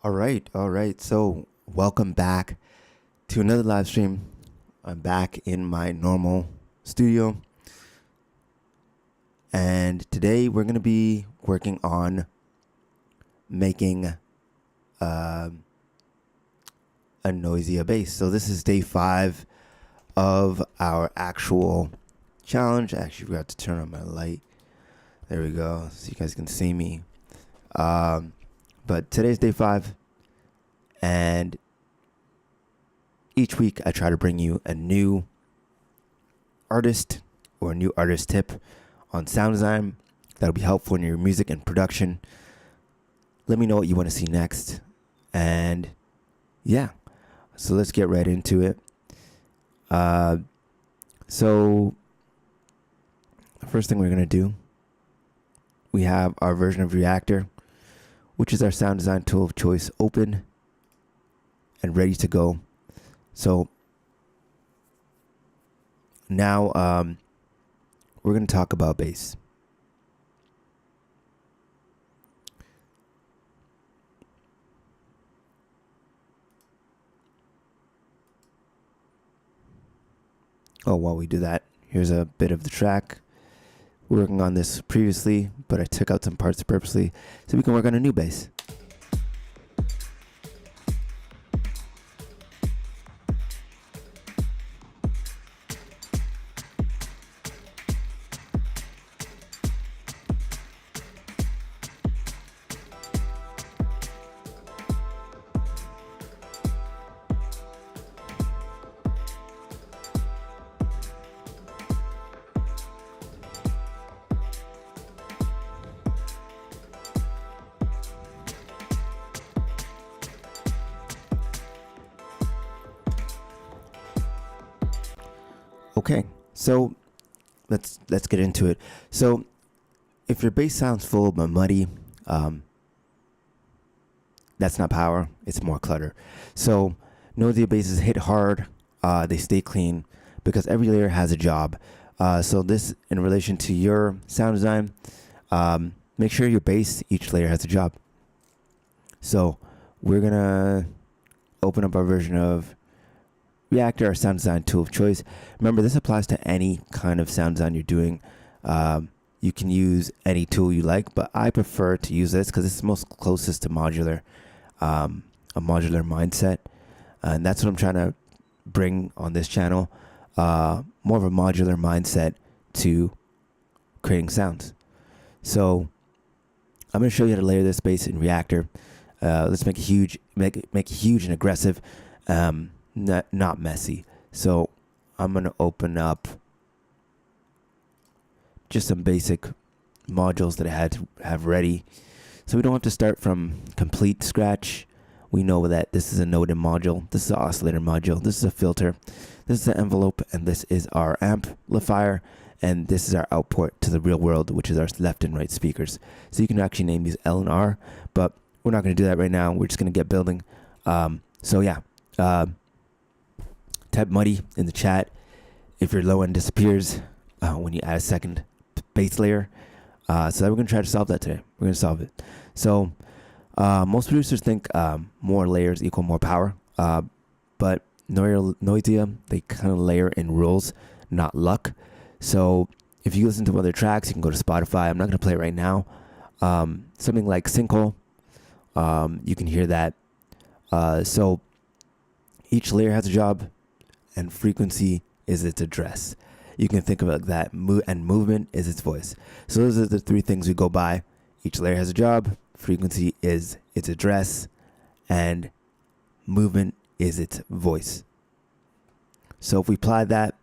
All right. So, welcome back to another live stream. I'm back in my normal studio, and today we're going to be working on making a Noisia bass. So, this is day 5 of our actual challenge. I actually forgot to turn on my light. There we go, so you guys can see me. But today's day 5, and each week I try to bring you a new artist or a new artist tip on sound design that'll be helpful in your music and production. Let me know what you want to see next, and yeah, so let's get right into it. So the first thing we're gonna do, we have our version of Reaktor, which is our sound design tool of choice, open and ready to go. So now we're going to talk about bass. Oh, while we do that, here's a bit of the track. We're working on this previously, but I took out some parts purposely so we can work on a new bass. Okay, so let's get into it. So if your bass sounds full but muddy, that's not power, it's more clutter. So Noisia basses hit hard, they stay clean because every layer has a job. So this, in relation to your sound design, make sure your bass, each layer has a job. So we're gonna open up our version of Reaktor, our sound design tool of choice. Remember, this applies to any kind of sound design you're doing. You can use any tool you like, but I prefer to use this because it's most closest to modular, a modular mindset. And that's what I'm trying to bring on this channel. More of a modular mindset to creating sounds. So I'm going to show you how to layer this bass in Reaktor. Let's make it huge, make it huge and aggressive. Not messy. So I'm going to open up just some basic modules that I had to have ready. So we don't have to start from complete scratch. We know that this is a node module. This is an oscillator module. This is a filter. This is an envelope. And this is our amplifier. And this is our output to the real world, which is our left and right speakers. So you can actually name these L and R. But we're not going to do that right now. We're just going to get building. So yeah. Type muddy in the chat if your low end disappears when you add a second bass layer. So we're going to try to solve that today. We're going to solve it. So most producers think more layers equal more power. But Noisia, they kind of layer in rules, not luck. So if you listen to other tracks, you can go to Spotify. I'm not going to play it right now. Something like Sinkhole, you can hear that. So each layer has a job, and frequency is its address. You can think of it like that, and movement is its voice. So those are the 3 things we go by. Each layer has a job, frequency is its address, and movement is its voice. So if we apply that,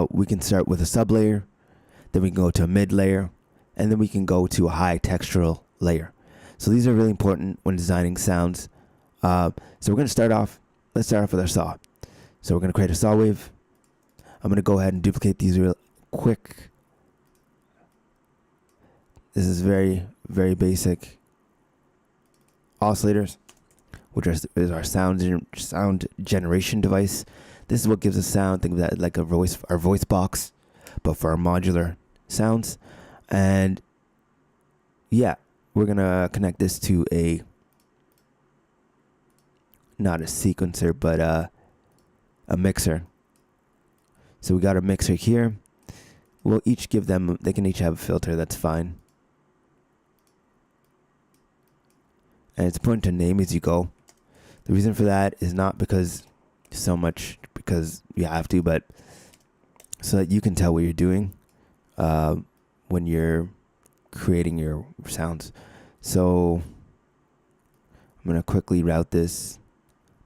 we can start with a sublayer, then we can go to a mid layer, and then we can go to a high textural layer. So these are really important when designing sounds. So we're going to start off, let's start off with our saw. So we're going to create a saw wave. I'm going to go ahead and duplicate these real quick. This is very, very basic oscillators, which is our sound generation device. This is what gives us sound. Think of that like our voice box, but for our modular sounds. And yeah, we're going to connect this to a not a sequencer, but a mixer. So we got a mixer here. We'll each give them, they can each have a filter, that's fine. And it's important to name as you go. The reason for that is not because you have to, but so that you can tell what you're doing when you're creating your sounds. So I'm going to quickly route this,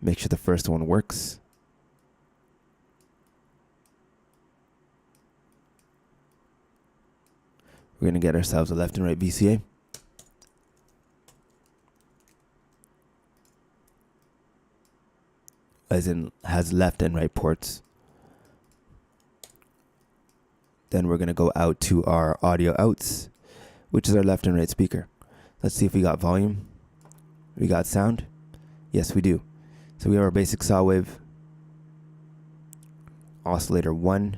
make sure the first one works. We're going to get ourselves a left and right VCA. As in, has left and right ports. Then we're going to go out to our audio outs, which is our left and right speaker. Let's see if we got volume. We got sound. Yes, we do. So we have our basic saw wave. Oscillator 1.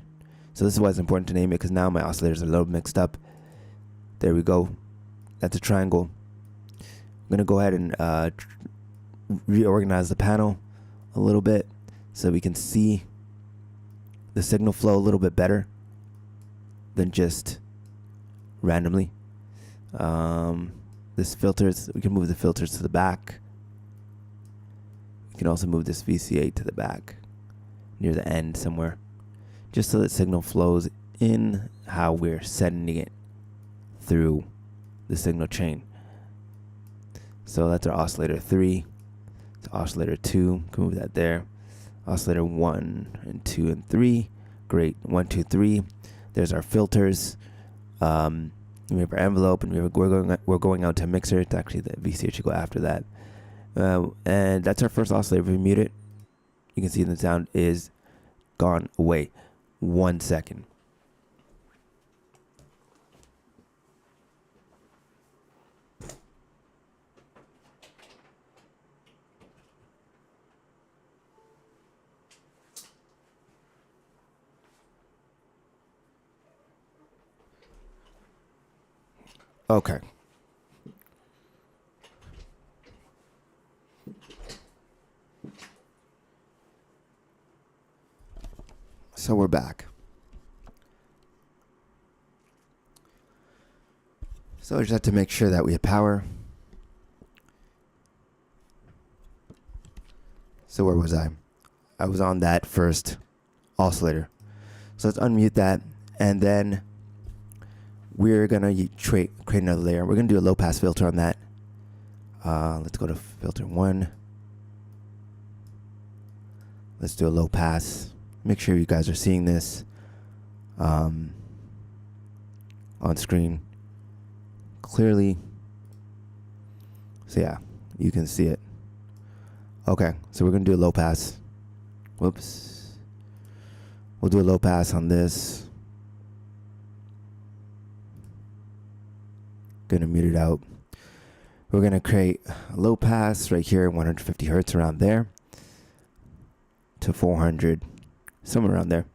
So this is why it's important to name it, because now my oscillators are a little mixed up. There we go. That's a triangle. I'm going to go ahead and reorganize the panel a little bit so we can see the signal flow a little bit better than just randomly. This filters, we can move the filters to the back. We can also move this VCA to the back near the end somewhere, just so that signal flows in how we're sending it through the signal chain. So that's our oscillator 3. So oscillator 2, can move that there. Oscillator 1 and 2 and 3. Great. 1, 2, 3. There's our filters. We have our envelope, and we're going out to a mixer. It's actually the VCA should go after that. And that's our first oscillator. If we mute it, you can see the sound is gone away. 1 second. Okay. So we're back. So I just have to make sure that we have power. So where was I? I was on that first oscillator. So let's unmute that, and then we're going to create another layer. We're going to do a low pass filter on that. Let's go to filter 1. Let's do a low pass. Make sure you guys are seeing this on screen clearly. So yeah, you can see it. Okay, so we're going to do a low pass. Whoops. We'll do a low pass on this. Gonna mute it out. We're gonna create a low pass right here, 150 hertz around there to 400, somewhere around there.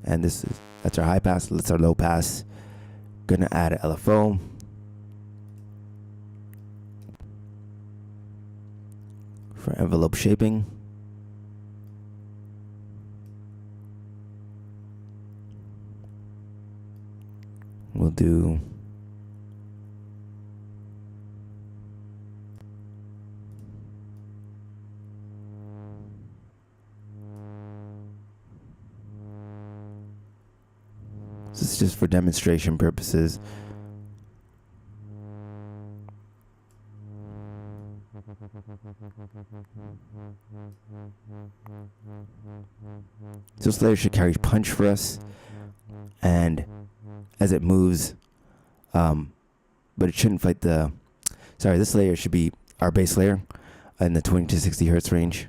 And that's our high pass. That's our low pass. Gonna add an LFO. For envelope shaping. We'll do this is just for demonstration purposes. So this layer should carry punch for us, and as it moves, but it shouldn't fight this layer should be our base layer in the 20 to 60 hertz range.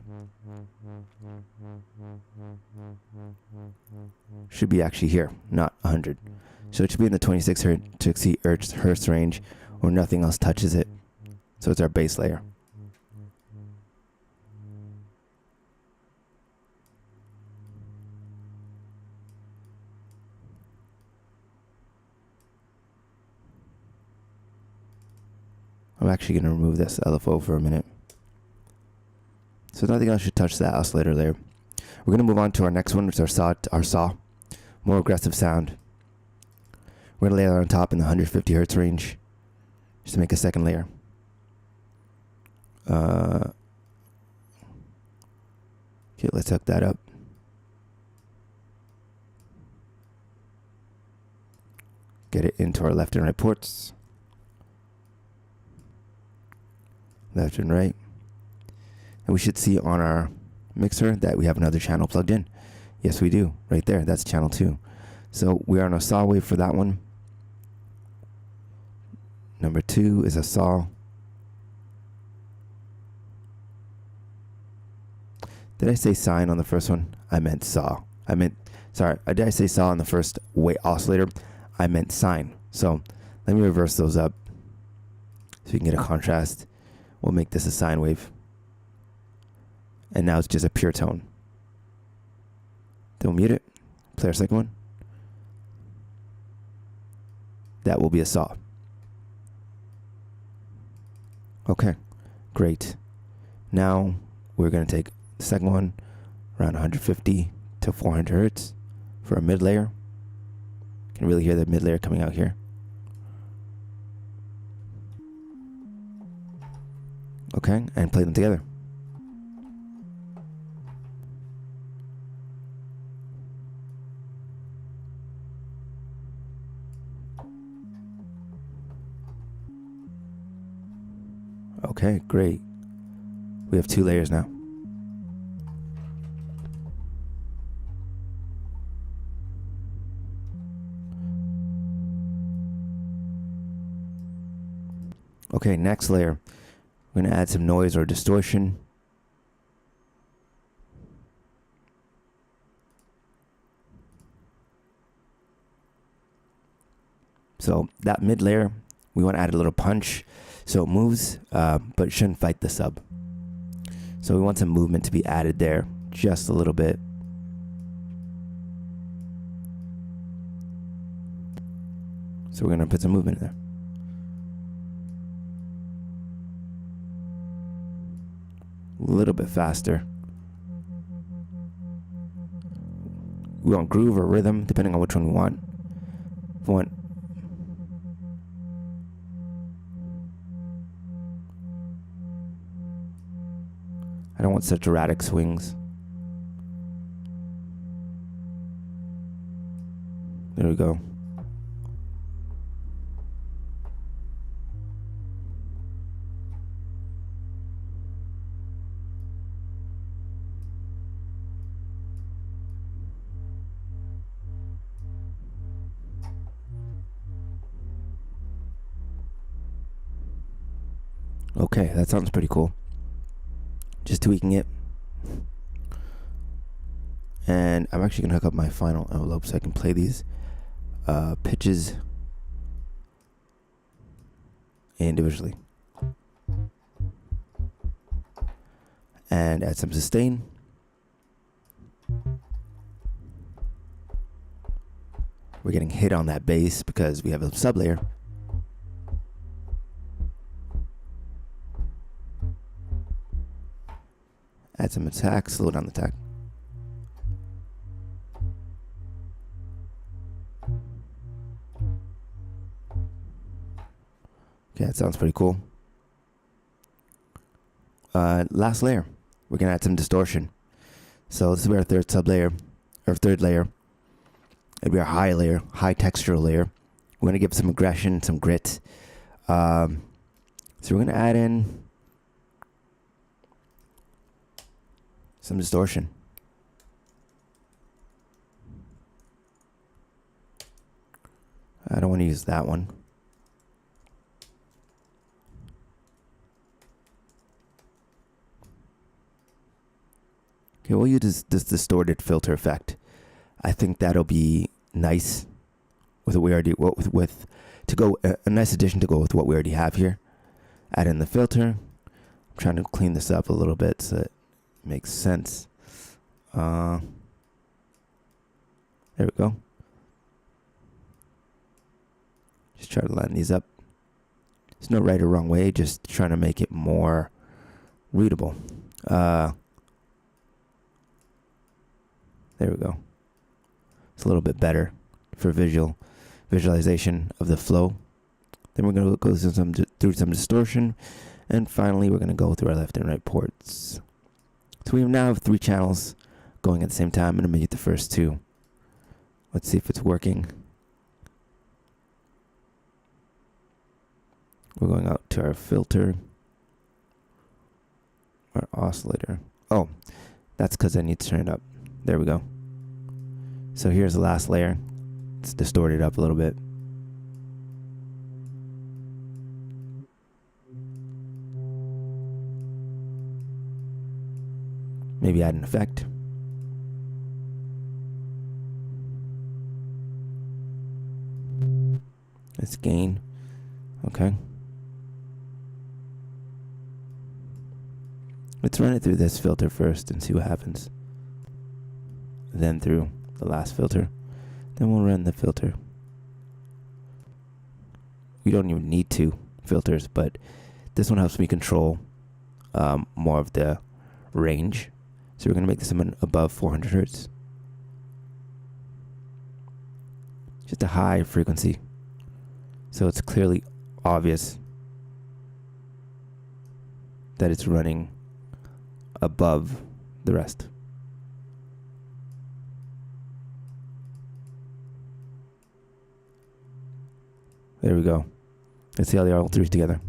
Should be actually here, not 100. So it should be in the 26 hertz to 60 hertz range, where nothing else touches it. So it's our base layer. I'm actually going to remove this LFO for a minute. So nothing else should touch that oscillator layer. We're going to move on to our next one, which is our saw. More aggressive sound. We're going to lay that on top in the 150 hertz range, just to make a second layer. Okay, let's hook that up. Get it into our left and right ports. Left and right. And we should see on our mixer that we have another channel plugged in. Yes, we do. Right there. That's channel 2. So we are on a saw wave for that one. Number 2 is a saw. Did I say sine on the first one? I meant saw. Sorry, did I say saw on the first oscillator? I meant sine. So let me reverse those up so we can get a contrast. We'll make this a sine wave. And now it's just a pure tone. Then we'll mute it. Play our second one. That will be a saw. Okay, great. Now we're going to take the second one around 150 to 400 hertz for a mid layer. You can really hear the mid layer coming out here. Okay, and play them together. Okay, great. We have 2 layers now. Okay, next layer. We're going to add some noise or distortion. So that mid layer, we want to add a little punch so it moves, but it shouldn't fight the sub. So we want some movement to be added there, just a little bit. So we're going to put some movement in there. A little bit faster. We want groove or rhythm, depending on which one we want. If we want I don't want such erratic swings. There we go. Okay, that sounds pretty cool. Just tweaking it. And I'm actually going to hook up my final envelope so I can play these pitches individually. And add some sustain. We're getting hit on that bass because we have a sub layer. Add some attack, slow down the attack. Okay, that sounds pretty cool. Last layer, we're gonna add some distortion. So this will be our third sub layer, or third layer. It'll be our high layer, high textural layer. We're gonna give some aggression, some grit. So we're gonna add in some distortion. I don't want to use that one. Okay, we'll use this distorted filter effect. I think that'll be nice with what we already a nice addition to go with what we already have here. Add in the filter. I'm trying to clean this up a little bit so it makes sense. There we go. Just try to line these up. There's no right or wrong way, just trying to make it more readable. There we go. It's a little bit better for visualization of the flow. Then we're going to go through some distortion. And finally, we're going to go through our left and right ports. So we now have 3 channels going at the same time. I'm going to mute the first 2. Let's see if it's working. We're going out to our filter. Our oscillator. Oh, that's because I need to turn it up. There we go. So here's the last layer. It's distorted up a little bit. Maybe add an effect. Let's gain. Okay. Let's run it through this filter first and see what happens. Then through the last filter. Then we'll run the filter. We don't even need 2 filters, but this one helps me control more of the range. So we're going to make this above 400 hertz. Just a high frequency. So it's clearly obvious that it's running above the rest. There we go. Let's see how they are all 3 together.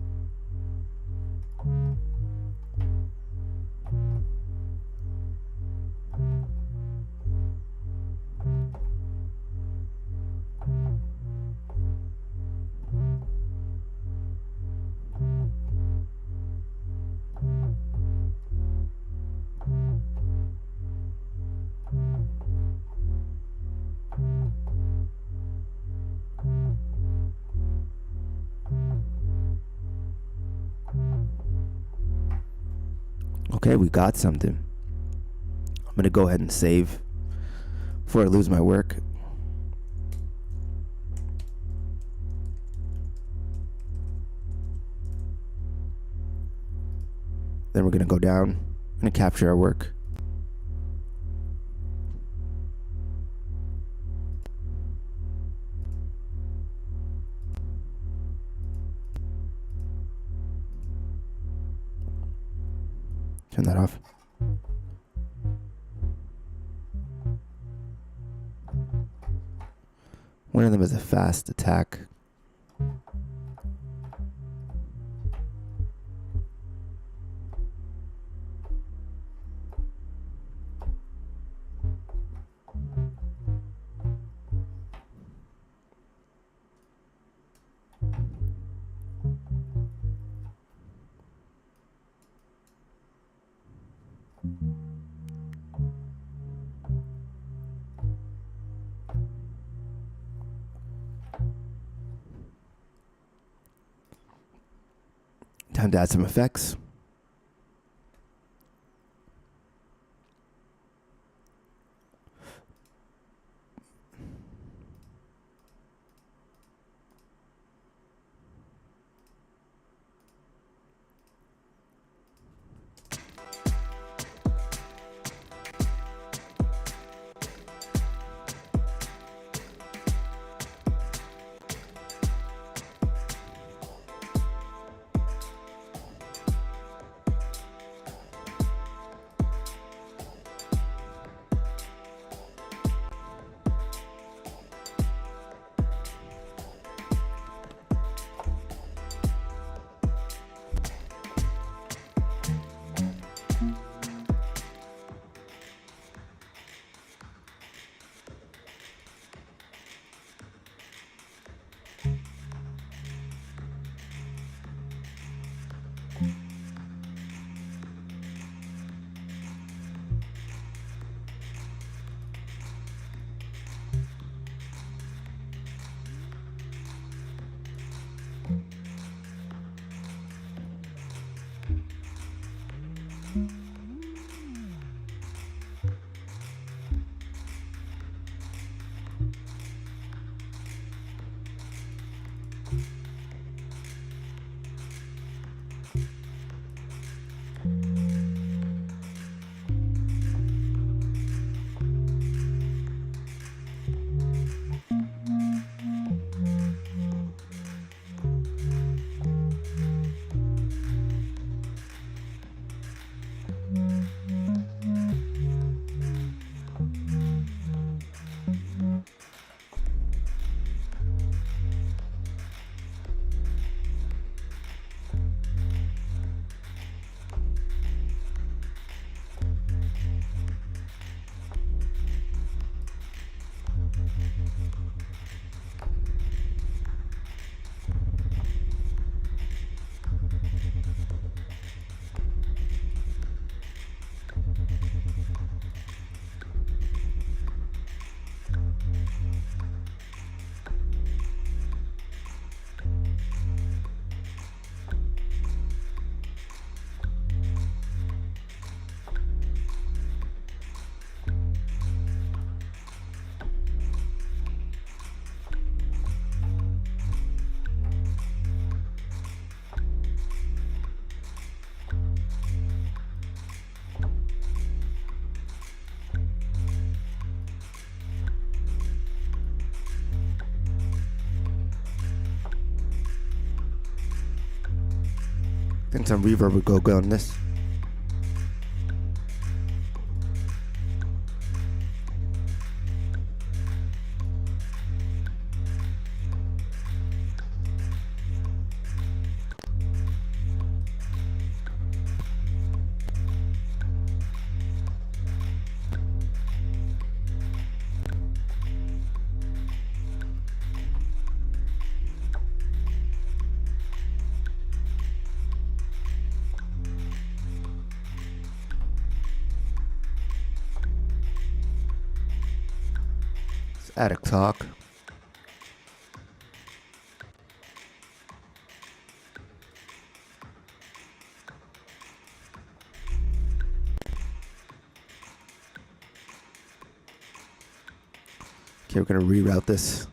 Okay, we got something. I'm gonna go ahead and save before I lose my work. Then we're gonna go down. I'm gonna capture our work. Turn that off. One of them is a fast attack. Time to add some effects. think some reverb would go good on this. Attic talk. Okay, we're gonna reroute this.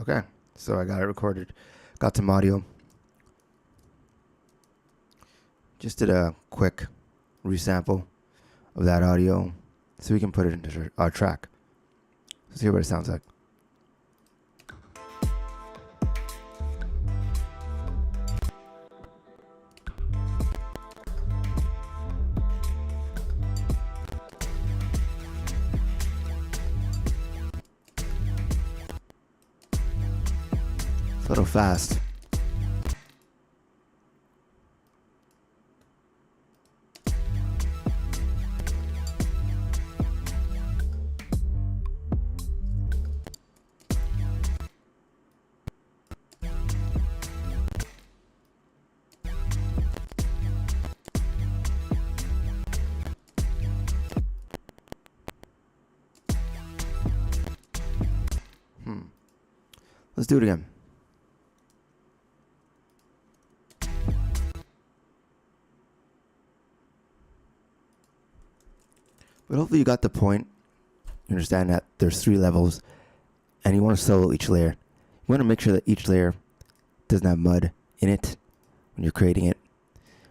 Okay, so I got it recorded. Got some audio. Just did a quick resample of that audio so we can put it into our track. Let's hear what it sounds like. little fast. Let's do it again. But hopefully you got the point. You understand that there's 3 levels and you want to solo each layer. You want to make sure that each layer doesn't have mud in it when you're creating it.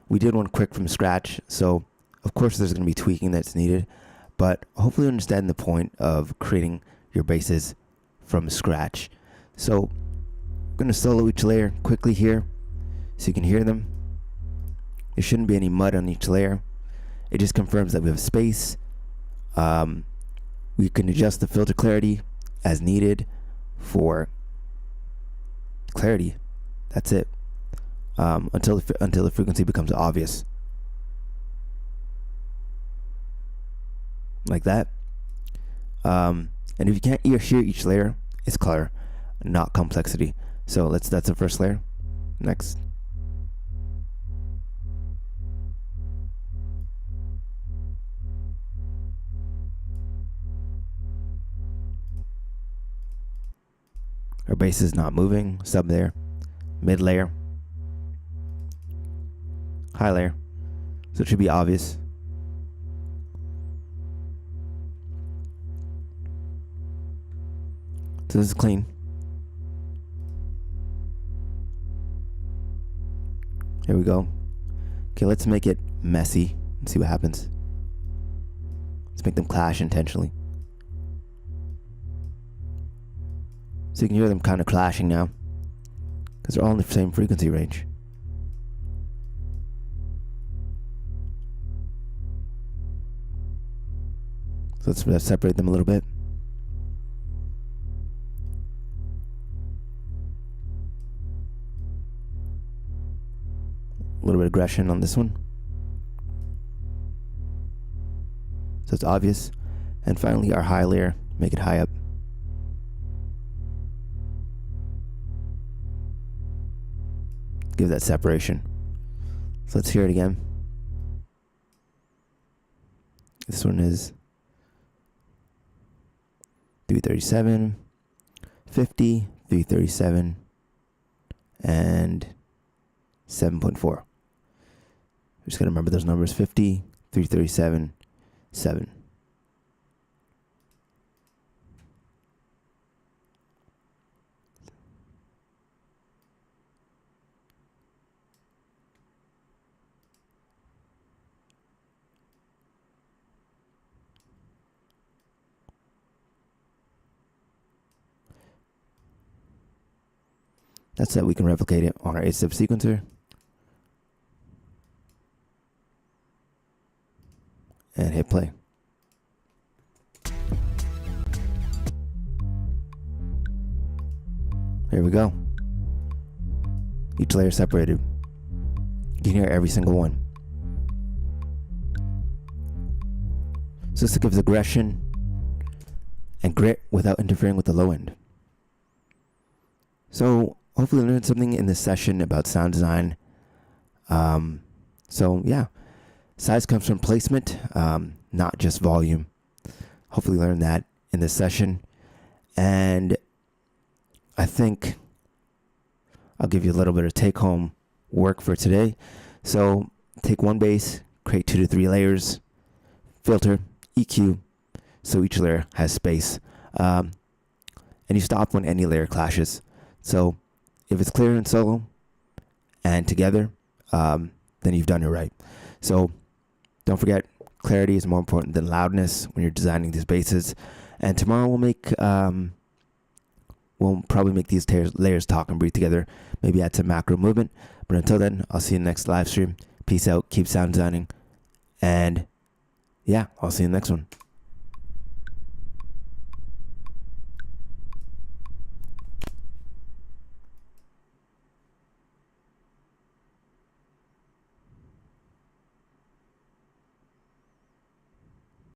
We did one quick from scratch, so of course there's going to be tweaking that's needed, but hopefully you understand the point of creating your bases from scratch. So I'm going to solo each layer quickly here so you can hear them. There shouldn't be any mud on each layer. It just confirms that we have space. We can adjust the filter clarity as needed for clarity. That's it. Until the frequency becomes obvious. Like that. And if you can't hear each layer, it's color, not complexity. So that's the first layer. Next. Our base is not moving. Sub layer, mid layer, high layer. So it should be obvious. So this is clean. Here we go. Okay, let's make it messy and see what happens. Let's make them clash intentionally. So you can hear them kind of clashing now, because they're all in the same frequency range. So let's separate them a little bit. A little bit of aggression on this one. So it's obvious. And finally our high layer, make it high up. Give that separation. So let's hear it again. This one is 337, 50, 337, and 7.4. Just gotta remember those numbers: 50, 337, 7. That's that. We can replicate it on our 8-step sequencer. And hit play. There we go. Each layer separated. You can hear every single one. So this gives aggression and grit without interfering with the low end. So hopefully you learned something in this session about sound design. So yeah, size comes from placement, not just volume. Hopefully you learned that in this session. And I think I'll give you a little bit of take-home work for today. So take one bass, create 2 to 3 layers, filter, EQ, so each layer has space. And you stop when any layer clashes. So if it's clear and solo and together, then you've done it right. So don't forget, clarity is more important than loudness when you're designing these basses. And tomorrow we'll probably make these layers talk and breathe together. Maybe add some macro movement. But until then, I'll see you in the next live stream. Peace out. Keep sound designing. And yeah, I'll see you in the next one.